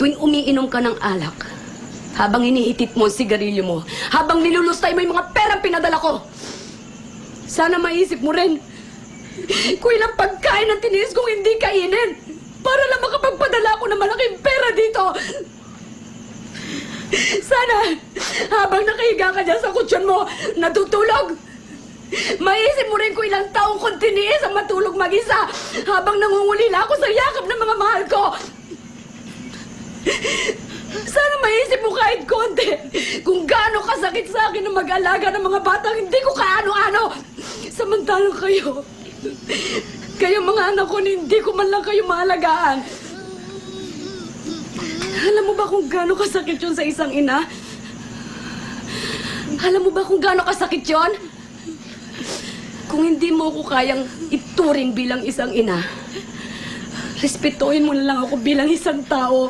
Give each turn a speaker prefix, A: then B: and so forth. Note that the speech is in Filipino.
A: Tuwing umiinom ka ng alak, habang inihitit mo ang sigarilyo mo, habang nilulustay mo yung mga perang pinadala ko, sana maisip mo rin kung ilang pagkain ang tiniis kong hindi kainin para lang makapagpadala ako ng malaking pera dito. Sana, habang nakahiga ka dyan sa kutsyon mo, natutulog, maisip mo rin kung ilang taong kong tiniis ang matulog mag-isa habang nangungulila ako sa yakap ng mga mahal ko. Sana maisip mo kahit konti kung gaano kasakit sa akin ang mag-alaga ng mga batang hindi ko kaano-ano. Samantalang kayo mga anak ko, hindi ko man lang kayo maalagaan. Alam mo ba kung gaano kasakit yun sa isang ina? Alam mo ba kung gaano kasakit yun? Kung hindi mo ko kayang ituring bilang isang ina, respetuhin mo na lang ako bilang isang tao.